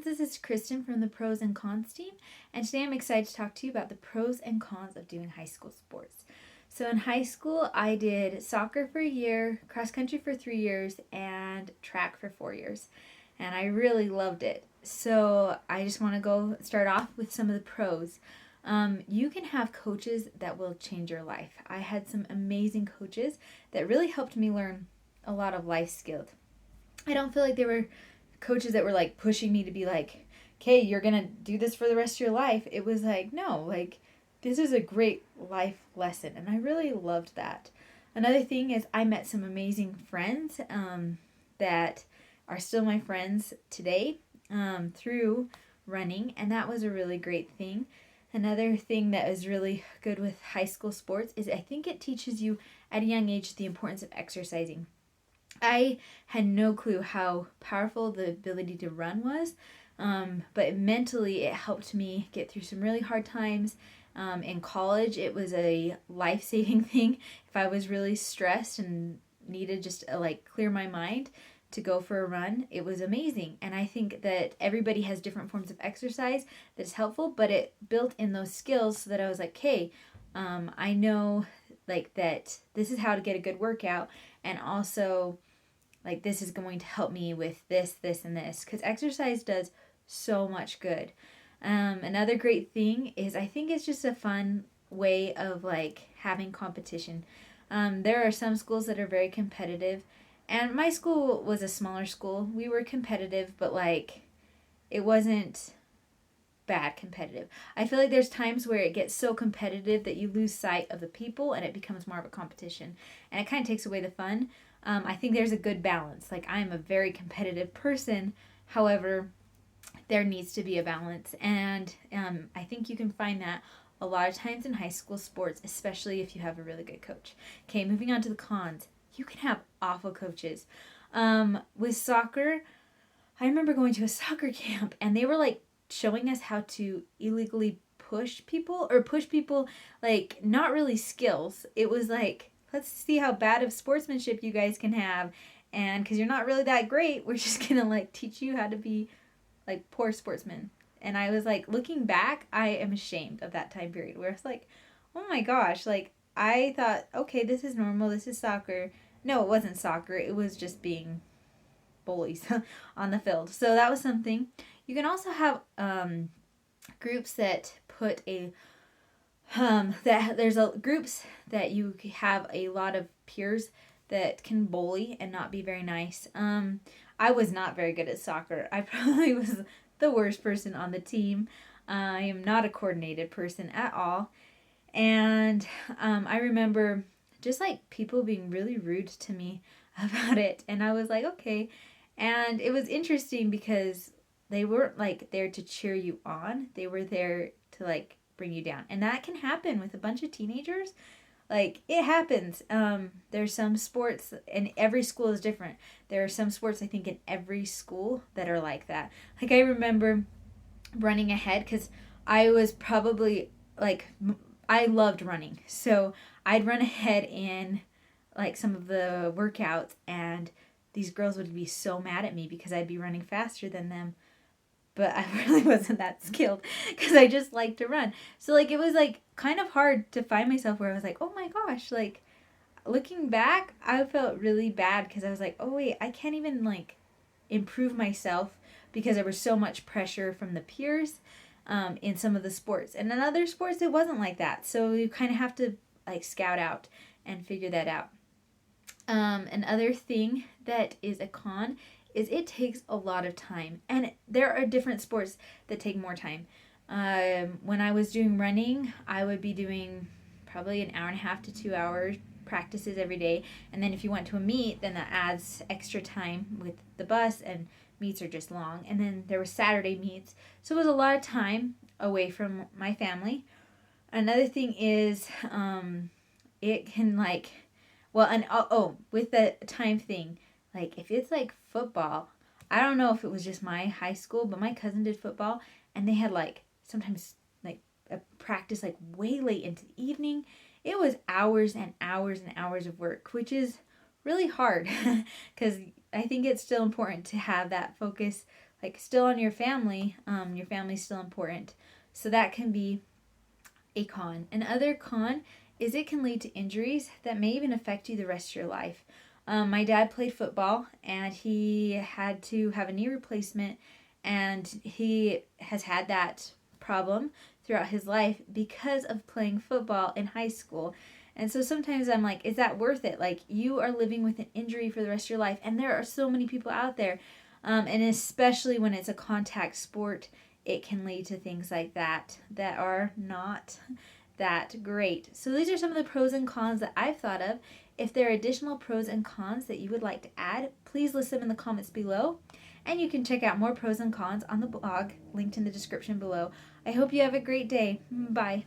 friends, this is Kristen from the Pros and Cons team, and today I'm excited to talk to you about the pros and cons of doing high school sports. So in high school, I did soccer for a year, cross country for 3 years, and track for 4 years, and I really loved it. So I just want to go start off with some of the pros. You can have coaches that will change your life. I had some amazing coaches that really helped me learn a lot of life skills. I don't feel like they were coaches that were like pushing me to be like, okay, you're gonna do this for the rest of your life. It was like, no, like this is a great life lesson, and I really loved that. Another thing is I met some amazing friends that are still my friends today through running, and that was a really great thing. Another thing that is really good with high school sports is I think it teaches you at a young age the importance of exercising. I had no clue how powerful the ability to run was, but mentally it helped me get through some really hard times. In college, it was a life saving thing. If I was really stressed and needed just to, like clear my mind to go for a run, it was amazing. And I think that everybody has different forms of exercise that's helpful, but it built in those skills so that I was like, hey, I know like that this is how to get a good workout, and also like this is going to help me with this, and this, because exercise does so much good. Another great thing is I think it's just a fun way of like having competition. There are some schools that are very competitive, and my school was a smaller school. We were competitive, but like it wasn't bad competitive. I feel like there's times where it gets so competitive that you lose sight of the people and it becomes more of a competition, and it kind of takes away the fun. I think there's a good balance. Like, I'm a very competitive person, however, there needs to be a balance, and I think you can find that a lot of times in high school sports, especially if you have a really good coach. Okay, moving on to the cons. You can have awful coaches. With soccer, I remember going to a soccer camp and they were like showing us how to illegally push people, like not really skills. It was like, let's see how bad of sportsmanship you guys can have. And because you're not really that great, we're just gonna like teach you how to be like poor sportsmen. And I was like, looking back, I am ashamed of that time period where it's like, oh my gosh, like I thought, okay, this is normal, this is soccer. No, it wasn't soccer, it was just being bullies on the field. So that was something. You can also have groups that put a that there's a groups that you have a lot of peers that can bully and not be very nice. I was not very good at soccer. I probably was the worst person on the team. I am not a coordinated person at all. And I remember just like people being really rude to me about it. And I was like, okay. And it was interesting because they weren't like there to cheer you on, they were there to like bring you down. And that can happen with a bunch of teenagers. Like it happens. There's some sports, and every school is different. There are some sports I think in every school that are like that. Like I remember running ahead because I was probably like I loved running, so I'd run ahead in like some of the workouts, and these girls would be so mad at me because I'd be running faster than them, but I really wasn't that skilled because I just like to run. So like it was like kind of hard to find myself where I was like, oh my gosh, like looking back, I felt really bad because I was like, oh wait, I can't even like improve myself because there was so much pressure from the peers in some of the sports. And in other sports, it wasn't like that. So you kind of have to like scout out and figure that out. Another thing that is a con is it takes a lot of time, and there are different sports that take more time. When I was doing running, I would be doing probably an hour and a half to 2 hours practices every day, and then if you went to a meet, then that adds extra time with the bus, and meets are just long. And then there were Saturday meets, so it was a lot of time away from my family. Another thing is it can like, well, and with the time thing, like if it's like football, I don't know if it was just my high school, but my cousin did football, and they had like sometimes like a practice like way late into the evening. It was hours and hours and hours of work, which is really hard because I think it's still important to have that focus like still on your family's still important. So that can be a con. Another con is it can lead to injuries that may even affect you the rest of your life. My dad played football and he had to have a knee replacement, and he has had that problem throughout his life because of playing football in high school. And so sometimes I'm like, is that worth it? Like, you are living with an injury for the rest of your life, and there are so many people out there. And especially when it's a contact sport, it can lead to things like that that are not that great. So these are some of the pros and cons that I've thought of. If there are additional pros and cons that you would like to add, please list them in the comments below. And you can check out more pros and cons on the blog linked in the description below. I hope you have a great day. Bye.